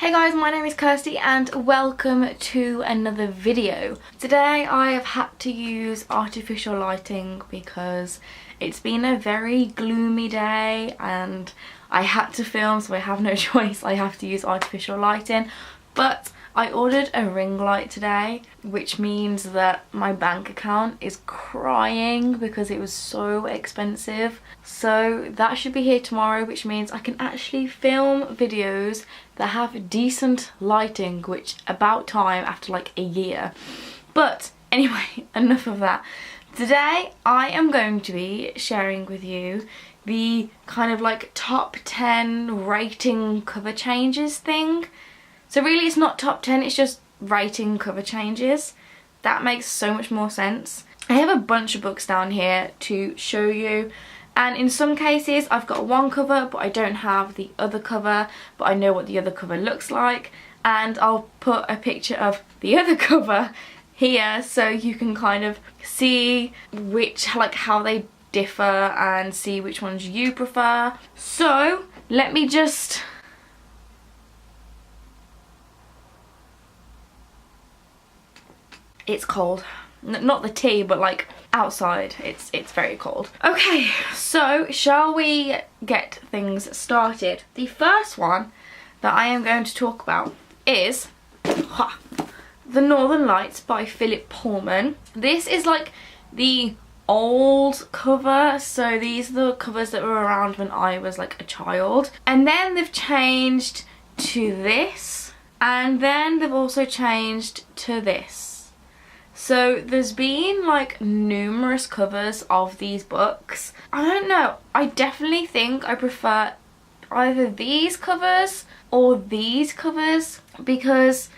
Hey guys, my name is Kirsty and welcome to another video. Today I have had to use artificial lighting because it's been a very gloomy day and I had to film, so I have no choice. I have to use artificial lighting, but I ordered a ring light today, which means that my bank account is crying because it was so expensive. So that should be here tomorrow, which means I can actually film videos that have decent lighting, which about time after like a year. But anyway, enough of that. Today I am going to be sharing with you the kind of like top 10 rating cover changes thing. So really it's not top 10, it's just rating cover changes. That makes so much more sense. I have a bunch of books down here to show you, and in some cases I've got one cover but I don't have the other cover, but I know what the other cover looks like, and I'll put a picture of the other cover here so you can kind of see which, like, how they differ and see which ones you prefer. So let me just... It's cold. Not the tea, but like outside it's very cold. Okay, so shall we get things started? The first one that I am going to talk about is The Northern Lights by Philip Pullman. This is like the old cover, so these are the covers that were around when I was like a child, and then they've changed to this, and then they've also changed to this. So there's been like numerous covers of these books. I don't know, I definitely think I prefer either these covers or these covers because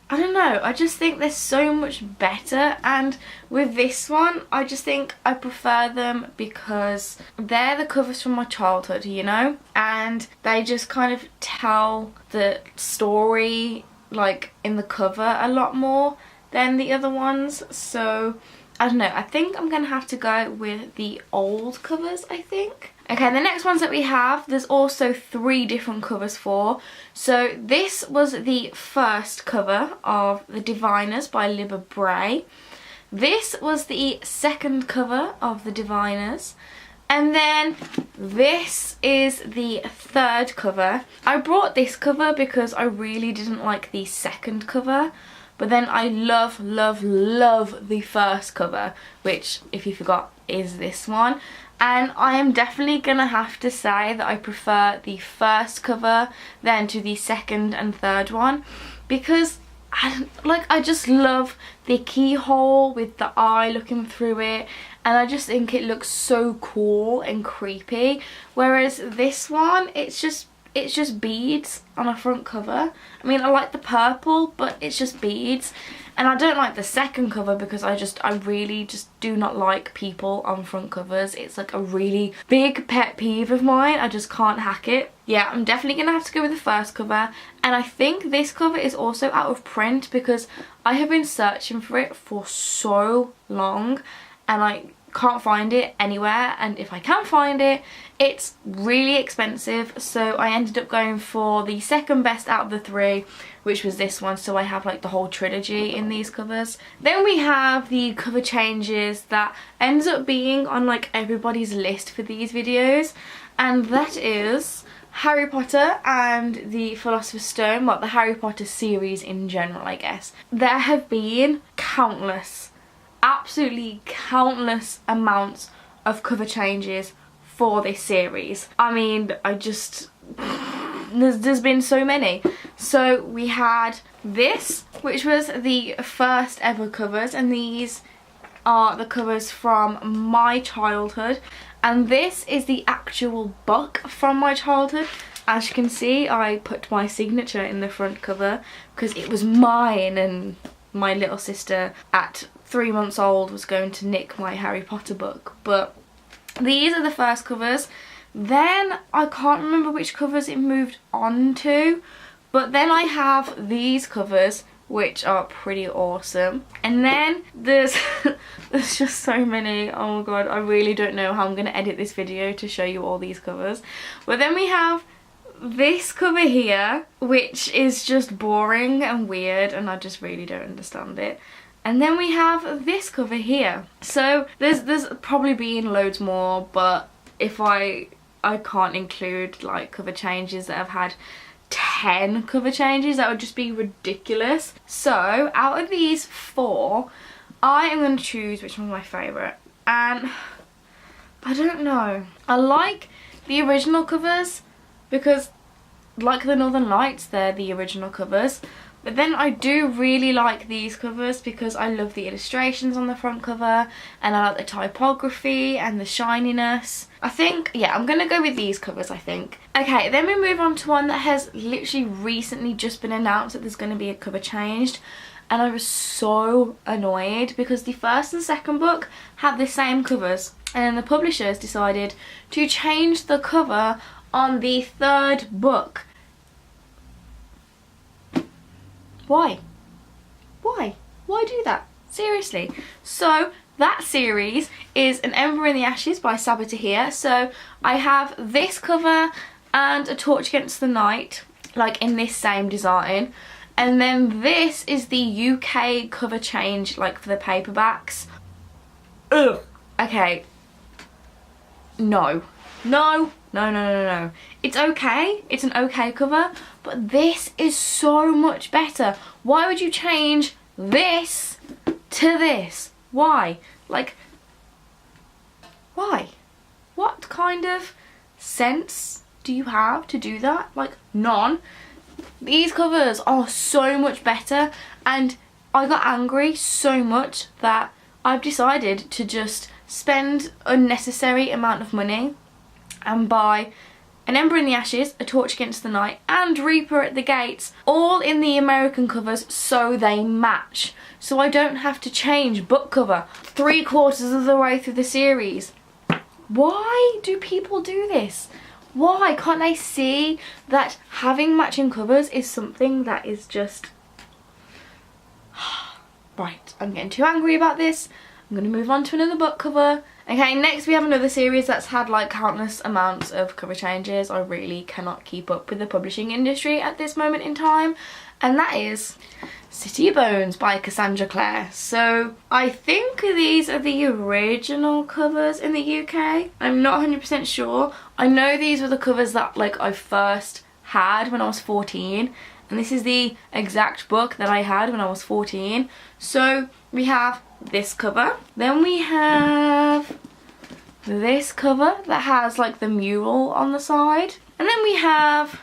I don't know, I just think they're so much better. And with this one I just think I prefer them because they're the covers from my childhood, you know, and they just kind of tell the story like in the cover a lot more than the other ones. So I don't know, I think I'm gonna have to go with the old covers, I think. Okay, the next ones that we have, there's also 3 different covers for. So this was the first cover of The Diviners by Libba Bray. This was the second cover of The Diviners. And then this is the third cover. I brought this cover because I really didn't like the second cover. But then I love the first cover, which, if you forgot, is this one. And I am definitely gonna have to say that I prefer the first cover then to the second and third one, because I just love the keyhole with the eye looking through it, and I just think it looks so cool and creepy. Whereas this one, it's just beads on a front cover. I mean, I like the purple, but it's just beads. And I don't like the second cover because I really just do not like people on front covers. It's like a really big pet peeve of mine. I just can't hack it. Yeah, I'm definitely gonna have to go with the first cover. And I think this cover is also out of print because I have been searching for it for so long and I can't find it anywhere, and if I can find it, it's really expensive. So I ended up going for the second best out of the 3, which was this one. So I have like the whole trilogy in these covers. Then we have the cover changes that ends up being on like everybody's list for these videos, and that is Harry Potter and the Philosopher's Stone, well, the Harry Potter series in general, I guess. There have been countless, absolutely countless amounts of cover changes for this series. I mean, there's been so many. So we had this, which was the first ever covers, and these are the covers from my childhood, and this is the actual book from my childhood. As you can see, I put my signature in the front cover because it was mine, and my little sister at 3 months old was going to nick my Harry Potter book. But these are the first covers. Then I can't remember which covers it moved on to, but then I have these covers, which are pretty awesome. And then there's there's just so many. Oh my god, I really don't know how I'm gonna edit this video to show you all these covers. But then we have this cover here, which is just boring and weird, and I just really don't understand it. And then we have this cover here. So there's probably been loads more, but if I can't include like cover changes that have had 10 cover changes, that would just be ridiculous. So out of these 4, I am going to choose which one's my favourite. And I don't know. I like the original covers because, like the Northern Lights, they're the original covers. But then I do really like these covers because I love the illustrations on the front cover, and I like the typography and the shininess. I think, yeah, I'm going to go with these covers, I think. Okay, then we move on to one that has literally recently just been announced that there's going to be a cover changed. And I was so annoyed because the first and second book had the same covers. And then the publishers decided to change the cover on the third book. Why? Why? Why do that? Seriously. So that series is An Ember in the Ashes by Saber Tahir. So I have this cover and A Torch Against the Night, like in this same design. And then this is the UK cover change, like for the paperbacks. Ugh. Okay. No. No. No, no, no, no. It's okay. It's an okay cover. But this is so much better. Why would you change this to this? Why? Like, why? What kind of sense do you have to do that? Like, none. These covers are so much better, and I got angry so much that I've decided to just spend unnecessary amount of money and buy An Ember in the Ashes, A Torch Against the Night and Reaper at the Gates, all in the American covers so they match. So I don't have to change book cover 3/4 of the way through the series. Why do people do this? Why can't they see that having matching covers is something that is just... Right, I'm getting too angry about this. I'm going to move on to another book cover. Okay, next we have another series that's had like countless amounts of cover changes. I really cannot keep up with the publishing industry at this moment in time. And that is City of Bones by Cassandra Clare. So I think these are the original covers in the UK. I'm not 100% sure. I know these were the covers that like I first had when I was 14. And this is the exact book that I had when I was 14. So we have this cover. Then we have this cover that has like the mural on the side. And then we have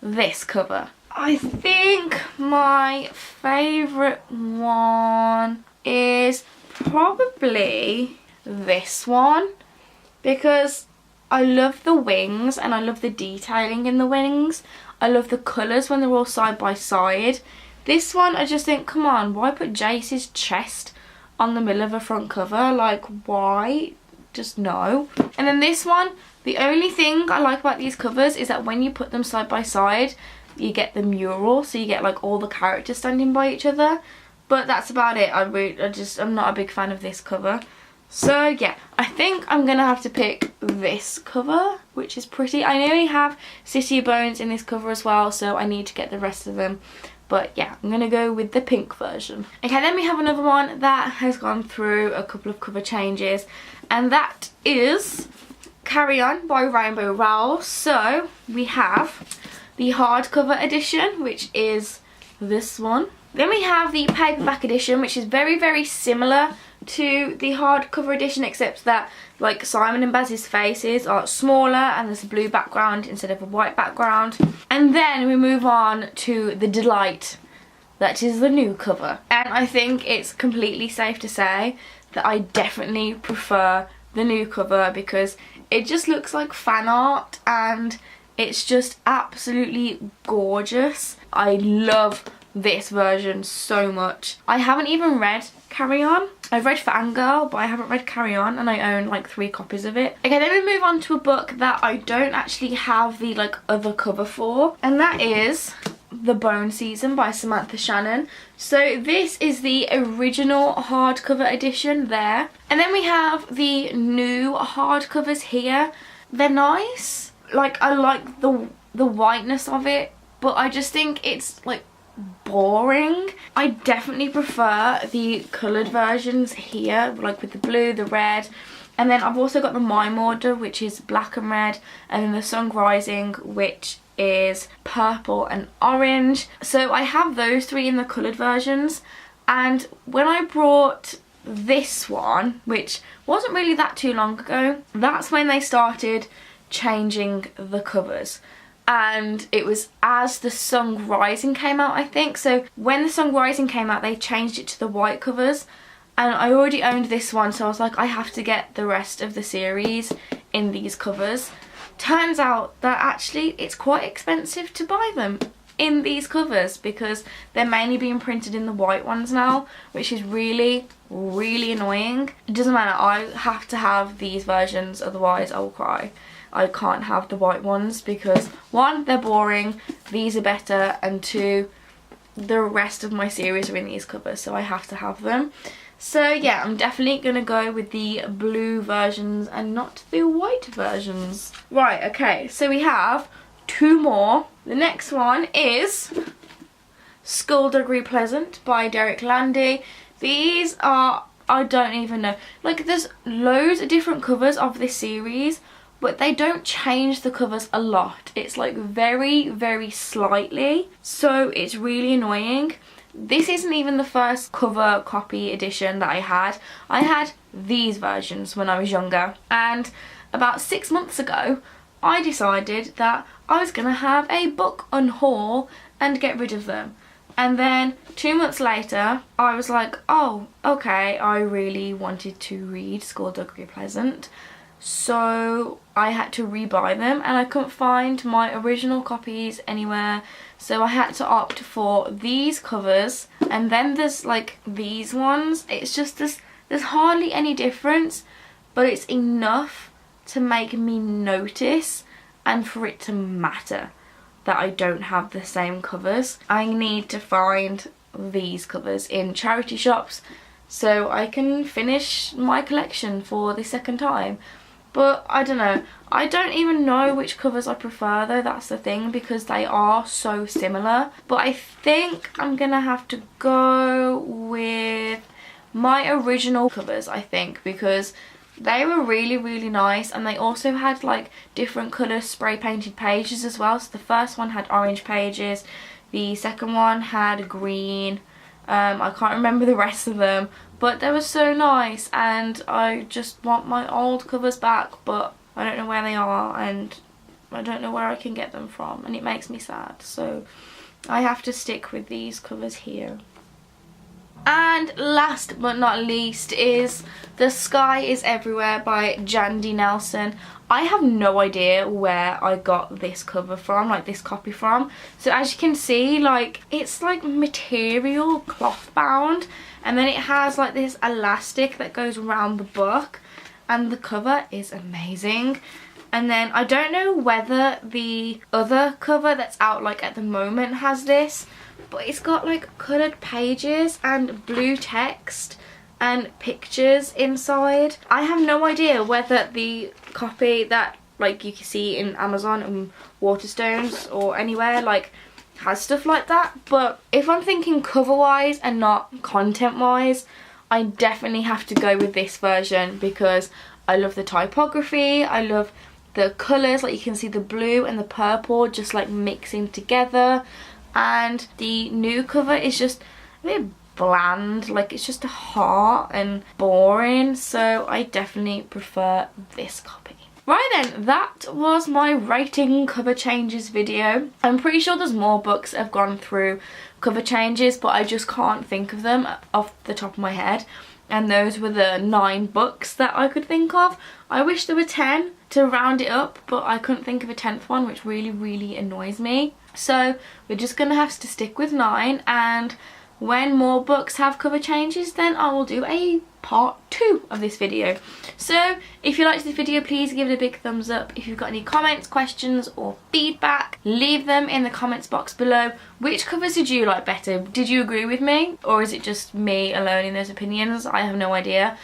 this cover. I think my favourite one is probably this one because I love the wings and I love the detailing in the wings. I love the colours when they're all side by side. This one I just think, come on, why put Jace's chest on the middle of a front cover? Like, why? Just no. And then this one, the only thing I like about these covers is that when you put them side by side, you get the mural, so you get like all the characters standing by each other. But that's about it. I'm not a big fan of this cover. So yeah, I think I'm gonna have to pick this cover, which is pretty. I know we have City of Bones in this cover as well, so I need to get the rest of them. But yeah, I'm gonna go with the pink version. Okay, then we have another one that has gone through a couple of cover changes, and that is Carry On by Rainbow Rowell. So we have the hardcover edition, which is this one. Then we have the paperback edition, which is very, very similar to the hardcover edition, except that like Simon and Baz's faces are smaller and there's a blue background instead of a white background. And then we move on to the Delight, that is the new cover. And I think it's completely safe to say that I definitely prefer the new cover because it just looks like fan art and it's just absolutely gorgeous. I love this version so much. I haven't even read Carry On. I've read Fangirl, but I haven't read Carry On, and I own like 3 copies of it. Okay, then we move on to a book that I don't actually have the like other cover for, and that is The Bone Season by Samantha Shannon. So this is the original hardcover edition there. And then we have the new hardcovers here. They're nice. Like, I like the the whiteness of it, but I just think it's like boring. I definitely prefer the coloured versions here, like with the blue, the red, and then I've also got the Mime Order, which is black and red, and then the Sun Rising, which is purple and orange. So I have those three in the coloured versions, and when I brought this one, which wasn't really that too long ago, that's when they started changing the covers. And it was as the Sun Rising came out, I think. So when the Sun Rising came out, they changed it to the white covers, and I already owned this one, so I was like, I have to get the rest of the series in these covers. Turns out that actually it's quite expensive to buy them in these covers because they're mainly being printed in the white ones now, which is really, really annoying. It doesn't matter, I have to have these versions, otherwise I will cry. I can't have the white ones because one, they're boring, these are better, and two, the rest of my series are in these covers, so I have to have them. So yeah, I'm definitely gonna go with the blue versions and not the white versions. Right, okay, so we have two more. The next one is Skullduggery Pleasant by Derek Landy. These are, I don't even know, like there's loads of different covers of this series, but they don't change the covers a lot. It's like very, very slightly, so it's really annoying. This isn't even the first cover copy edition that I had. I had these versions when I was younger, and about 6 months ago I decided that I was gonna have a book unhaul and get rid of them. And then 2 months later I was like, oh okay, I really wanted to read Skullduggery Pleasant, so I had to rebuy them, and I couldn't find my original copies anywhere, so I had to opt for these covers. And then there's like these ones. It's just there's hardly any difference, but it's enough to make me notice and for it to matter that I don't have the same covers. I need to find these covers in charity shops so I can finish my collection for the second time. But I don't know, I don't even know which covers I prefer though, that's the thing, because they are so similar. But I think I'm gonna have to go with my original covers, I think, because they were really, really nice, and they also had like different colour spray painted pages as well. So the first one had orange pages, the second one had green, I can't remember the rest of them, but they were so nice, and I just want my old covers back, but I don't know where they are and I don't know where I can get them from, and it makes me sad, so I have to stick with these covers here. And last but not least is The Sky is Everywhere by Jandy Nelson. I have no idea where I got this cover from, like this copy from. So as you can see, like it's like material cloth bound, and then it has like this elastic that goes around the book, and the cover is amazing. And then I don't know whether the other cover that's out like at the moment has this, but it's got like coloured pages and blue text and pictures inside. I have no idea whether the copy that like you can see in Amazon and Waterstones or anywhere like has stuff like that, but if I'm thinking cover wise and not content wise, I definitely have to go with this version because I love the typography, I love the colours, like you can see the blue and the purple just like mixing together, and the new cover is just a bit bland, like it's just a heart and boring, so I definitely prefer this copy. Right then, that was my rating cover changes video. I'm pretty sure there's more books that have gone through cover changes, but I just can't think of them off the top of my head, and those were the 9 books that I could think of. I wish there were 10 to round it up, but I couldn't think of a 10th one, which really, really annoys me. So we're just gonna have to stick with 9, and when more books have cover changes, then I will do a part 2 of this video. So if you liked this video, please give it a big thumbs up. If you've got any comments, questions or feedback, leave them in the comments box below. Which covers did you like better? Did you agree with me, or is it just me alone in those opinions? I have no idea.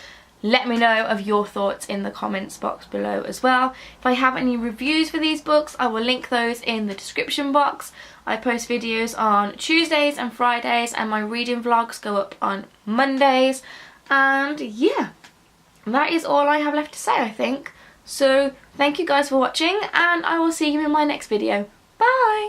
let me know of your thoughts in the comments box below as well. If I have any reviews for these books, I will link those in the description box. I post videos on Tuesdays and Fridays, and my reading vlogs go up on Mondays. And yeah, that is all I have left to say, I think. So thank you guys for watching, and I will see you in my next video. Bye!